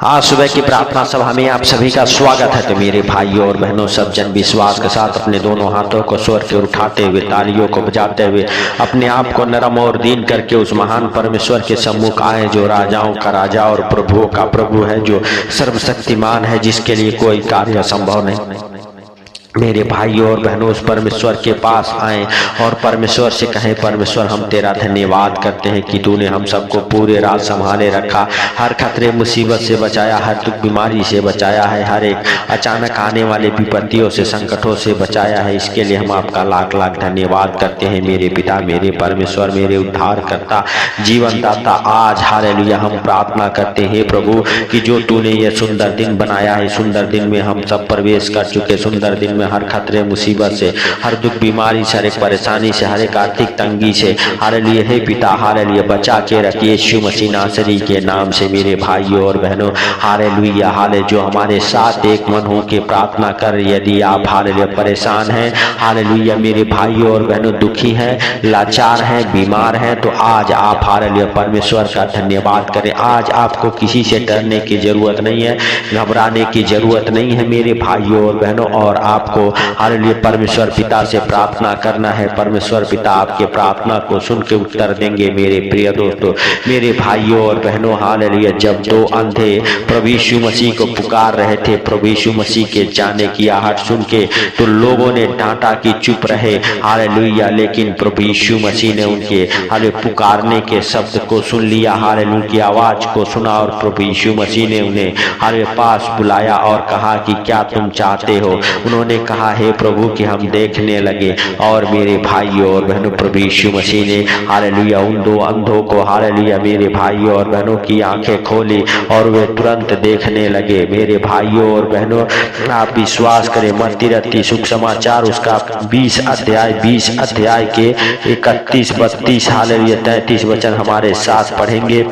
आज सुबह की प्रार्थना सभा में आप सभी का स्वागत है। तो मेरे भाइयों और बहनों, सब जन विश्वास के साथ अपने दोनों हाथों को स्वर की ओर उठाते हुए, तालियों को बजाते हुए, अपने आप को नरम और दीन करके उस महान परमेश्वर के सम्मुख आए, जो राजाओं का राजा और प्रभुओं का प्रभु है, जो सर्वशक्तिमान है, जिसके लिए कोई कार्य असंभव नहीं। मेरे भाइयों और बहनों, उस परमेश्वर के पास आए और परमेश्वर से कहें, परमेश्वर हम तेरा धन्यवाद करते हैं कि तूने हम सबको पूरे रात संभाले रखा, हर खतरे मुसीबत से बचाया, हर दुख बीमारी से बचाया है, हर एक अचानक आने वाले विपत्तियों से, संकटों से बचाया है। इसके लिए हम आपका लाख लाख धन्यवाद करते हैं मेरे पिता, मेरे परमेश्वर, मेरे उद्धारकर्ता, जीवनदाता। आज हालेलुया हम प्रार्थना करते हैं प्रभु कि जो तूने ये सुंदर दिन बनाया है, सुंदर दिन में हम सब प्रवेश कर चुके, सुंदर दिन हर खतरे मुसीबत से, हर दुख बीमारी से, हर एक परेशानी से, हर एक आर्थिक तंगी से हालेलुया हे पिता हालेलुया बचा के रखिए यीशु मसीह नासरी के नाम से। मेरे भाइयों और बहनों हालेलुया हाले जो हमारे साथ एक मन हो के प्रार्थना कर, यदि आप हालेलुया परेशान हैं, हालेलुया मेरे भाइयों और बहनों दुखी हैं, लाचार हैं, बीमार हैं, तो आज आप हालेलुया परमेश्वर का धन्यवाद करें। आज आपको किसी से डरने की जरूरत नहीं है, घबराने की जरूरत नहीं है मेरे भाइयों और बहनों। और आपको हालेलुया परमेश्वर पिता से प्रार्थना करना है। परमेश्वर पिता आपके प्रार्थना को सुन के उत्तर देंगे। मेरे प्रिय दोस्तों, मेरे भाइयों और बहनों हालेलुया जब दो अंधे प्रभु यीशु मसीह को पुकार रहे थे, प्रभु यीशु मसीह के जाने की आहट सुन के, तो लोगों ने डांटा कि चुप रहे हालेलुया, लेकिन प्रभु यीशु मसीह ने उनके हालेलुया पुकारने के शब्द को सुन लिया, हालेलुया की आवाज को सुना, और प्रभु यीशु मसीह ने उन्हें हालेलुया पास बुलाया और कहा कि क्या तुम चाहते हो। उन्होंने कहा हे प्रभु कि हम देखने लगे। और मेरे भाइयों और बहनों प्रभु यीशु मसीह ने हालेलुया उन दो अंधों को हालेलुया मेरे भाइयों और बहनों की आंखें खोली और वे तुरंत देखने लगे। मेरे भाइयों और बहनों आप विश्वास करें, मत्ती रत्ती सुख समाचार उसका 20 अध्याय के 31, 32 हालेलुया 33 वचन हमारे साथ पढ़ेंगे।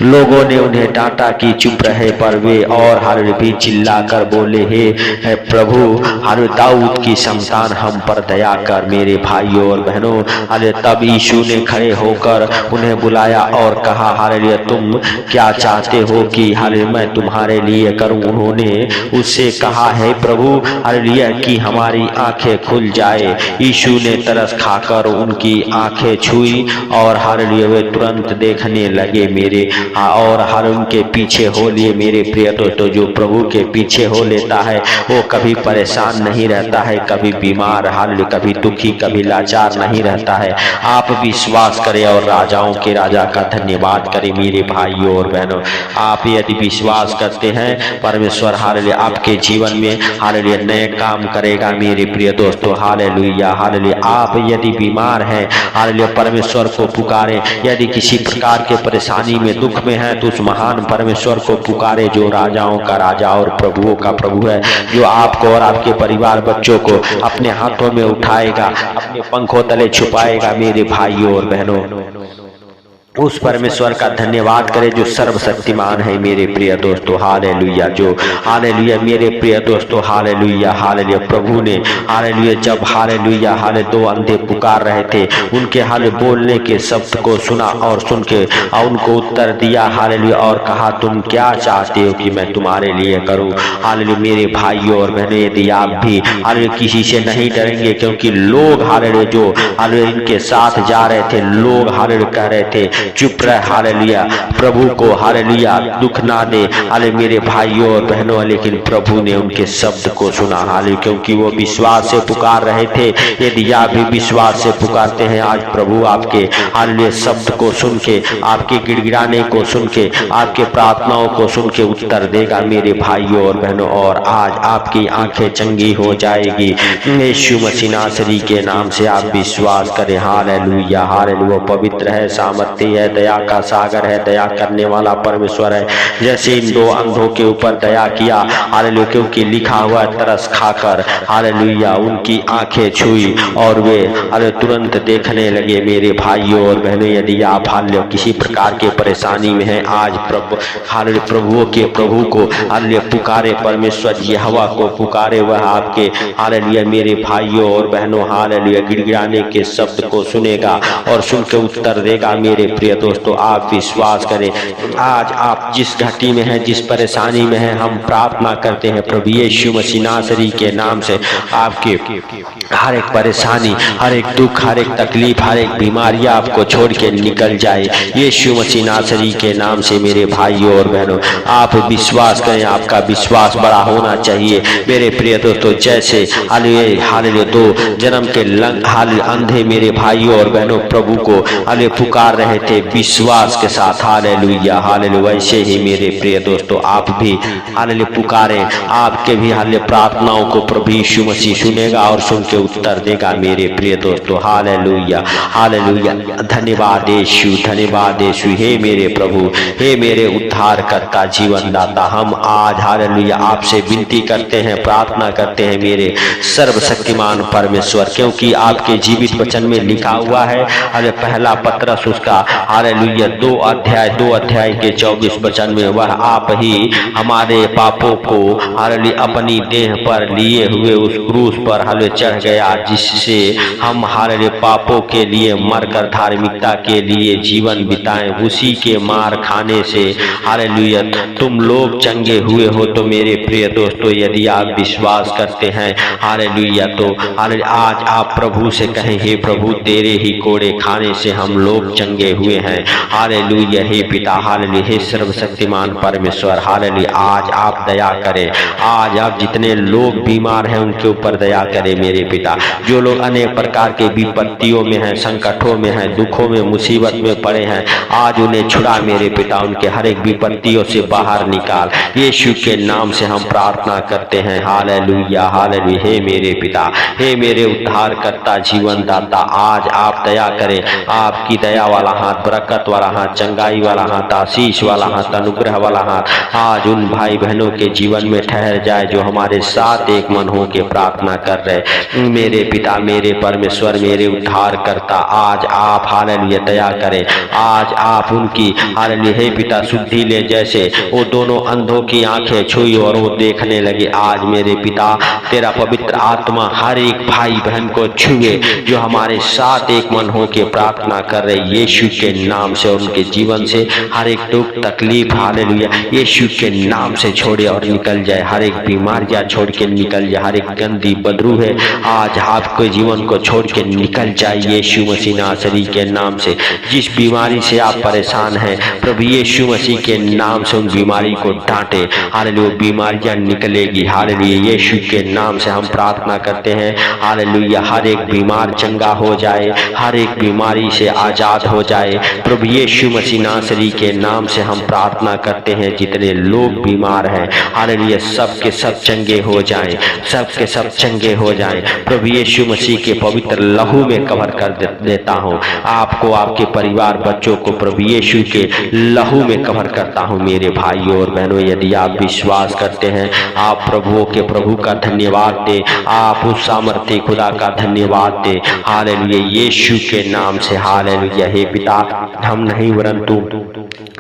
लोगों ने उन्हें डांटा कि चुप रहे, पर वे और हालेलुया भी चिल्लाकर बोले, हे प्रभु हालेलुया दाऊद की संतान हम पर दया कर। मेरे भाइयों और बहनों हालेलुया तब यीशु ने खड़े होकर उन्हें बुलाया और कहा, हालेलुया तुम क्या चाहते हो कि हालेलुया मैं तुम्हारे लिए करूं। उन्होंने उससे कहा, हे प्रभु हालेलुया कि हमारी आंखें खुल जाए। यीशु ने तरस खाकर उनकी आंखें छुई और हालेलुया वे तुरंत देखने लगे। मेरे और हर उनके पीछे हो लिए। मेरे प्रिय दोस्तों, जो प्रभु के पीछे हो लेता है वो कभी परेशान नहीं रहता है, कभी बीमार हालेलुया, कभी दुखी, कभी लाचार नहीं रहता है। आप विश्वास करें और राजाओं के राजा का धन्यवाद करें। मेरे भाइयों और बहनों, आप यदि विश्वास करते हैं परमेश्वर हालेलुया आपके जीवन में हालेलुया नए काम करेगा। मेरे प्रिय दोस्तों हालेलुया हालेलुया आप यदि बीमार हैं हालेलुया परमेश्वर को पुकारें। यदि किसी प्रकार के परेशानी में, दुख में है, तो उस महान परमेश्वर को पुकारे जो राजाओं का राजा और प्रभुओं का प्रभु है, जो आपको और आपके परिवार बच्चों को अपने हाथों में उठाएगा, अपने पंखों तले छुपाएगा। मेरे भाइयों और बहनों उस परमेश्वर का धन्यवाद करें जो सर्वशक्तिमान है। मेरे प्रिय दोस्तों हालेलुया जो हालेलुया मेरे प्रिय दोस्तों हालेलुया हालेलुया प्रभु ने हालेलुया जब हालेलुया हाले दो अंधे पुकार रहे थे, उनके हाले बोलने के शब्द को सुना और सुन के उनको उत्तर दिया हालेलुया और कहा, तुम क्या चाहते हो कि मैं तुम्हारे लिए करूं। हालेलुया मेरे भाइयों और बहनों, यदि आप भी हालेलुया किसी से नहीं डरेंगे, क्योंकि लोग हालेलुया जो हालेलुया इनके साथ जा रहे थे, लोग हालेलुया कह रहे थे चुप रह हालेलुया, प्रभु को हालेलुया दुख ना दे हालेलुया मेरे भाइयों और बहनों, लेकिन प्रभु ने उनके शब्द को सुना हालेलुया, क्योंकि वो विश्वास से पुकार रहे थे। यदि आप भी विश्वास से पुकारते हैं, आज प्रभु आपके हालेलुया शब्द को सुन के, आपके गिड़गिड़ाने को सुन के, आपके प्रार्थनाओं को सुन के उत्तर देगा मेरे भाइयों और बहनों। और आज आपकी आंखें चंगी हो जाएगी यीशु मसीह नासरी के नाम से। आप विश्वास करें हालेलुया हालेलुया पवित्र है, सामर्थ्य है, दया का सागर है, दया करने वाला परमेश्वर है। जैसे इन दो अंधों के ऊपर दया किया हालेलुया, क्योंकि लिखा हुआ तरस खाकर हालेलुया उनकी आंखें छुई और वे हालेलुया तुरंत देखने लगे। मेरे भाइयों और बहनों, यदि आप हालेलुया किसी प्रकार के परेशानी में हैं, आज प्रभु हालेलुया प्रभुओं के प्रभु को हालेलुया पुकारे, परमेश्वर यहोवा को पुकारे, वह आपके हालेलुया मेरे भाइयों और बहनों हालेलुया गिड़गिड़ाने के शब्द को सुनेगा और सुन के उत्तर देगा। मेरे प्रिय दोस्तों दोस्तों आप विश्वास करें, आज आप जिस घटी में हैं, जिस परेशानी में हैं, हम प्रार्थना करते हैं प्रभु यीशु मसीह नासरी के नाम से आपके हर एक परेशानी, हर एक दुख, हर एक तकलीफ, हर एक बीमारी आपको छोड़ के निकल जाए यीशु मसीह नासरी के नाम से। मेरे भाइयों और बहनों आप विश्वास करें, आपका विश्वास बड़ा होना चाहिए मेरे प्रिय दोस्तों। जैसे हालेलुया दो जन्म के अंधे मेरे भाइयों और बहनों प्रभु को पुकार रहे थे विश्वास के साथ, हालेलुया हालेलुया, वैसे ही मेरे प्रिय दोस्तों आप भी हालेलुया पुकारें, आपके भी हालेलुया प्रार्थनाओं को प्रभु यीशु मसीह सुनेगा और सुन के उत्तर देगा मेरे प्रिय दोस्तों। हालेलुया हालेलुया, धन्यवाद यीशु, धन्यवाद यीशु। हे मेरे प्रभु, हे मेरे उद्धार करता जीवन दाता, हम आज हालेलुया आपसे विनती करते हैं, प्रार्थना करते हैं मेरे सर्वशक्तिमान परमेश्वर, क्योंकि आपके जीवित वचन में लिखा हुआ है, अरे पहला पत्रस उसका हालेलुया 2 अध्याय के 24 वचन में, वह आप ही हमारे पापों को हालेलुया अपनी देह पर लिए हुए उस क्रूस पर हालेलुया चढ़ गया, जिससे हम हालेलुया पापों के लिए मरकर धार्मिकता के लिए जीवन बिताएं। उसी के मार खाने से हालेलुया तुम लोग चंगे हुए हो। तो मेरे प्रिय दोस्तों यदि आप विश्वास करते हैं हालेलुया तो हालेलुया आज आप प्रभु से कहें, हे प्रभु तेरे ही कोड़े खाने से हम लोग चंगे हुए हैं। हालेलुया, हे पिता, हालेलुया, हे सर्वशक्तिमान परमेश्वर, हालेलुया आज आप दया करें, आज आप जितने लोग बीमार हैं उनके ऊपर दया करें मेरे पिता। जो लोग अनेक प्रकार के विपत्तियों में हैं, संकटों में हैं, दुखों में, मुसीबत में पड़े हैं, आज उन्हें छुड़ा मेरे पिता, उनके हर एक विपत्तियों से बाहर निकाल यीशु के नाम से हम प्रार्थना करते हैं। हालेलुया हालेलुया, हे मेरे पिता, हे मेरे उद्धार करता जीवन दाता, आज आप दया करें, आपकी दया वाला हाथ, बरकत वाला हाथ, चंगाई वाला हाथ, आशीष वाला हाथ, अनुग्रह वाला हाथ आज उन भाई बहनों के जीवन में ठहर जाए जो हमारे साथ एक मन हो के प्रार्थना कर रहे। मेरे पिता, मेरे परमेश्वर, मेरे उद्धार करता, आज आप हालेलुया दया करें, आज आप उनकी हालेलुया हे पिता शुद्धि ले, जैसे वो दोनों अंधों की आंखें छुई और वो देखने लगे। आज मेरे पिता तेरा पवित्र आत्मा हर एक भाई बहन को छुए जो हमारे साथ एक मन हो के प्रार्थना कर रहे यीशु के नाम से, उनके जीवन से हर एक दुख तकलीफ हालेलुया यीशु के नाम से छोड़े और निकल जाए, हर एक बीमारियां छोड़ के निकल जाए, हर एक गंदी बदबू है आज आपके जीवन को छोड़ के निकल जाए यीशु मसीह नासरी के नाम से। जिस बीमारी से आप परेशान हैं प्रभु यीशु मसीह के नाम से उन बीमारी को डांटे, हालेलुया बीमारियां निकलेगी, हालेलुया यीशु के नाम से हम प्रार्थना करते हैं। हालेलुया हर एक बीमार चंगा हो जाए, हर एक बीमारी से आजाद हो जाए प्रभु यीशु मसीह नासरी के नाम से हम प्रार्थना करते हैं। जितने लोग बीमार हैं हालेलुया सब के सब चंगे हो जाएं, सब के सब चंगे हो जाएं। प्रभु यीशु मसीह के पवित्र लहू में कवर कर देता हूँ आपको, आपके परिवार बच्चों को प्रभु यीशु के लहू में कवर करता हूँ। मेरे भाइयों और बहनों यदि आप विश्वास करते हैं, आप प्रभुओं के प्रभु का धन्यवाद दे, आप उस सामर्थ्य खुदा का धन्यवाद दे हालेलुया यीशु के नाम से। हालेलुया हे पिता, हम नहीं वरन तू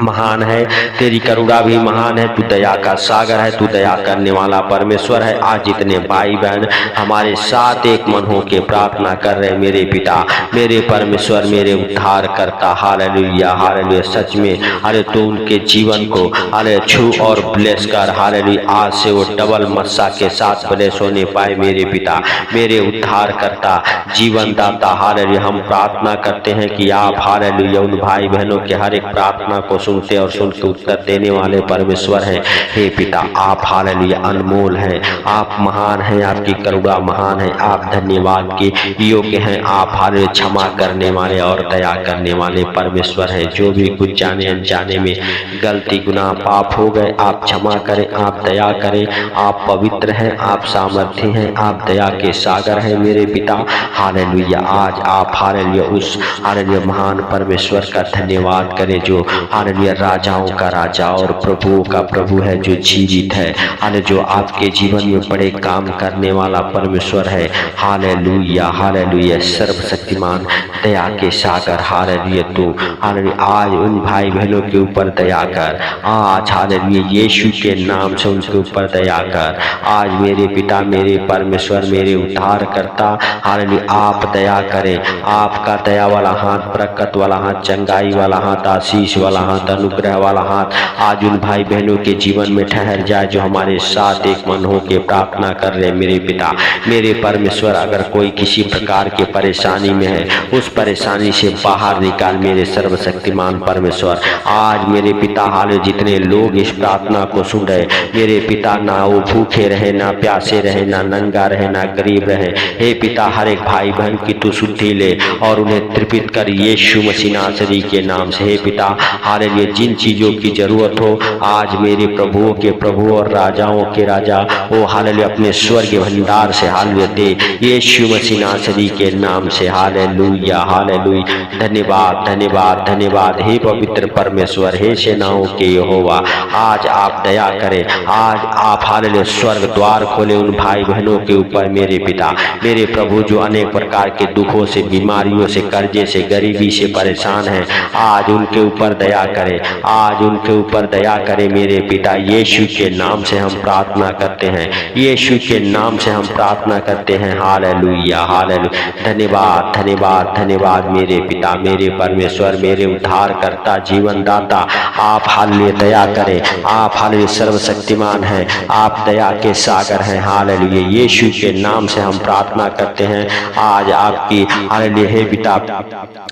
महान है, तेरी करुणा भी महान है, तू दया का सागर है, तू दया करने वाला परमेश्वर है। आज जितने भाई बहन हमारे साथ एक मन हो के प्रार्थना कर रहे मेरे पिता, मेरे परमेश्वर, मेरे उद्धार करता, हालेलुया हालेलुया सच में अरे तू उनके जीवन को अरे छू और ब्लेस कर, हालेलुया आज से वो डबल मस्सा के साथ ब्लेस होने पाए मेरे पिता, मेरे उद्धार करता जीवन दाता। हालेलुया हम प्रार्थना करते हैं कि आप हालेलुया उन भाई बहनों के हर एक प्रार्थना को सुनते और सुन के उत्तर देने वाले परमेश्वर हैं। हे पिता आप हालेलुया अनमोल हैं, आप महान हैं, आपकी करुणा महान है, आप धन्यवाद के योग्य हैं, आप हालेलुया क्षमा करने वाले और दया करने वाले परमेश्वर हैं। जो भी कुछ जाने अनजाने में गलती गुनाह पाप हो गए आप क्षमा करें, आप दया करें, आप पवित्र हैं, आप सामर्थ्य हैं, आप दया के सागर हैं मेरे पिता। हालेलुया आज आप हालेलुया उस हालेलुया महान परमेश्वर का धन्यवाद करें जो हालेलुया राजाओं का राजा और प्रभुओं का प्रभु है, जो जीवित है, हालेलुया जो आपके जीवन में बड़े काम करने वाला परमेश्वर है। हालेलुया हालेलुया सर्वशक्तिमान दया के सागर, हालेलुया तू हालेलुया आज उन भाई बहनों के ऊपर दया कर, आज हालेलुया यीशु के नाम से उनके ऊपर दया कर। आज मेरे पिता, मेरे परमेश्वर, मेरे उद्धार करता, हालेलुया आप दया करें, आपका दया वाला हाथ, बरकत वाला हाथ, चंगा चंगाई वाला हाथ, आशीष वाला हाथ, अनुग्रह वाला हाथ आज उन भाई बहनों के जीवन में ठहर जाए जो हमारे साथ एक मन हो के प्रार्थना कर रहे। मेरे पिता, मेरे परमेश्वर, अगर कोई किसी प्रकार के परेशानी में है, उस परेशानी से बाहर निकाल मेरे सर्वशक्तिमान परमेश्वर। आज मेरे पिता, हाल जितने लोग इस प्रार्थना को सुन रहे, मेरे पिता, ना वो भूखे रहे, ना प्यासे रहे, ना नंगा रहे, ना गरीब रहे। हे पिता, हर एक भाई बहन की तू सुधि ले और उन्हें तृपित कर यीशु मसीह नासरी के नाम से। हे पिता, हालेलुया, जिन चीजों की जरूरत हो आज मेरे प्रभुओं के प्रभु और राजाओं के राजा ओ हालेलुया अपने स्वर्गीय भंडार से हालेलुया दे यीशु मसीह नासरी के नाम से। हालेलुया, हालेलुया, धन्यवाद, धन्यवाद, धन्यवाद। हे पवित्र परमेश्वर, हे सेनाओं के यहोवा, आज आप दया करें, आज आप हालेलुया स्वर्ग द्वार खोले उन भाई बहनों के ऊपर। मेरे पिता, मेरे प्रभु, जो अनेक प्रकार के दुखों से, बीमारियों से, कर्जे से, गरीबी से परेशान हैं, आज उनके ऊपर दया करें, आज उनके ऊपर दया करें। मेरे पिता, यीशु के नाम से हम प्रार्थना करते हैं, यीशु के नाम से हम प्रार्थना करते हैं। हालेलुया, हालेलुया, धन्यवाद, धन्यवाद, धन्यवाद। मेरे पिता, मेरे परमेश्वर, मेरे उद्धारकर्ता, जीवन दाता, आप हालेलुया दया करें, आप हालेलुया सर्वशक्तिमान हैं, आप दया के सागर हैं। हालेलुया, यीशु के नाम से हम प्रार्थना करते हैं आज आपकी हालेलुया। हे पिता,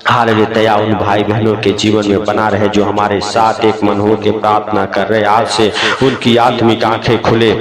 हालेलुया दया उन भाई बहनों के जीवन में बना रहे जो हमारे साथ एक मन हो के प्रार्थना कर रहे। आज से उनकी आत्मिक आंखें खुले,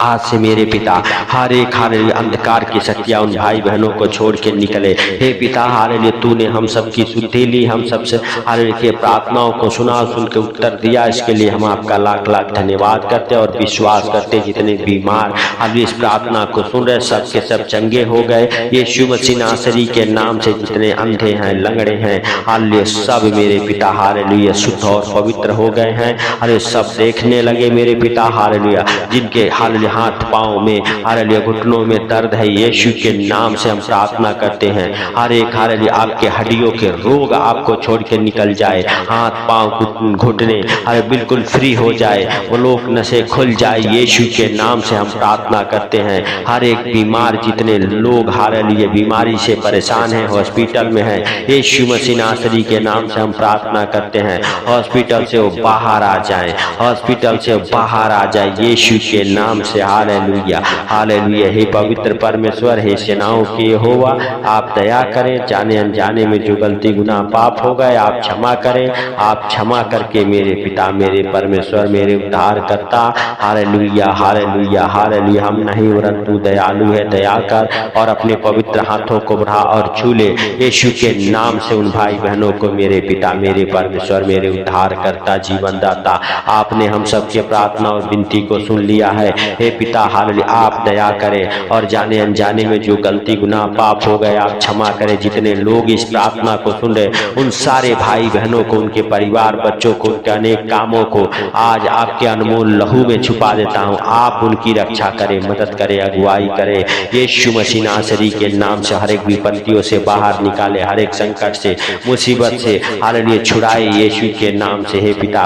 आज से मेरे पिता हर एक हालेलुया अंधकार की शक्तियां उन भाई बहनों को छोड़ के निकले। हे पिता, हालेलुया तूने हम सबकी सुधि ली, हम सबसे हालेलुया के प्रार्थनाओं को सुना, सुन के उत्तर दिया, इसके लिए हम आपका लाख लाख धन्यवाद करते और विश्वास करते जितने बीमार हालेलुया इस प्रार्थना को सुन रहे सब के सब चंगे हो गए यीशु मसीह नासरी के नाम से। जितने अंधे हैं, लंगड़े हैं, हालेलुया सब मेरे पिता हालेलुया शुद्ध और पवित्र हो गए हैं, हालेलुया सब देखने लगे मेरे पिता। हालेलुया जिनके हालेलुया हाथ पांव में हालेलुया घुटनों में दर्द है, यीशु के नाम से हम प्रार्थना करते हैं हर एक हालेलुया आपके हड्डियों के रोग आपको छोड़ के निकल जाए, हाथ पांव घुटने हालेलुया बिल्कुल फ्री हो जाए, वो लोग नशे खुल जाए, यीशु के नाम से हम प्रार्थना करते हैं। हर एक बीमार जितने लोग हालेलुया बीमारी से परेशान हैं, हॉस्पिटल में है, यीशु मसीह नासरी के नाम से हम प्रार्थना करते हैं हॉस्पिटल से वो बाहर आ जाए, हॉस्पिटल से बाहर आ जाए यीशु के नाम से। Hallelujah, hallelujah. हे पवित्र परमेश्वर, हे सेनाओं के यहोवा, आप दया करें, जाने अनजाने में जो गलती गुनाह पाप हो गए आप क्षमा करें, आप क्षमा करके मेरे पिता, मेरे परमेश्वर, मेरे उद्धार करता। Hallelujah, hallelujah, hallelujah. हम नहीं वरन तू दयालु है, दया कर और अपने पवित्र हाथों को बढ़ा और छू ले यीशु के नाम से उन भाई बहनों को। मेरे पिता, मेरे परमेश्वर, मेरे उद्धार करता, जीवन दाता, आपने हम सबके प्रार्थना और विनती को सुन लिया है। हे पिता, हालेलुया आप दया करें और जाने अनजाने में जो गलती गुनाह पाप हो गए आप क्षमा करें। जितने लोग इस प्रार्थना को सुन रहे उन सारे भाई बहनों को, उनके परिवार बच्चों को, उनके अनेक कामों को आज आपके अनमोल लहू में छुपा देता हूँ। आप उनकी रक्षा करें, मदद करें, अगुवाई करें यीशु मसीह नासरी के नाम से। हर एक विपत्तियों से बाहर निकाले, हर एक संकट से, मुसीबत से हालेलुया छुड़ाए यीशु के नाम से। हे पिता,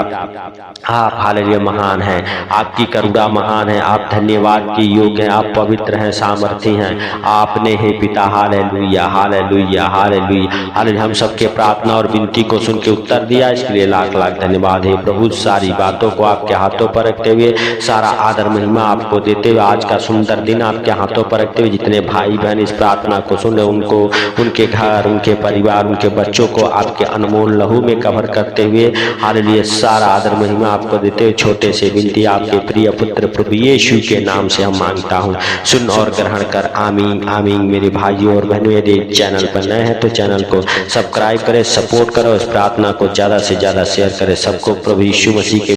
आप हालेलुया महान हैं, आपकी करुणा महान है, आप धन्यवाद के योग्य हैं, आप पवित्र हैं, सामर्थी हैं। आपने हे पिता हालेलुया, हालेलुया, हालेलुया, हालेलुया हम सबके प्रार्थना और विनती को सुन के उत्तर दिया, इसके लिए लाख लाख धन्यवाद। हे प्रभु, सारी बातों को आपके हाथों पर रखते हुए, सारा आदर महिमा आपको देते हुए, आज का सुंदर दिन आपके हाथों पर रखते हुए, जितने भाई बहन इस प्रार्थना को सुन रहे उनको, उनके घर, उनके परिवार, उनके बच्चों को आपके अनमोल लहू में कवर करते हुए हालेलुया सारा आदर महिमा आपको देते हुए छोटे से विनती आपके प्रिय पुत्र प्रभु यीशु के नाम से हम मांगता हूँ, सुन और ग्रहण कर। आमीन, आमीन। मेरे भाइयों और बहनों, यदि चैनल पर नए हैं तो चैनल को सब्सक्राइब करें, सपोर्ट करो, इस प्रार्थना को ज्यादा से ज्यादा शेयर करें। सबको प्रभु यीशु मसीह के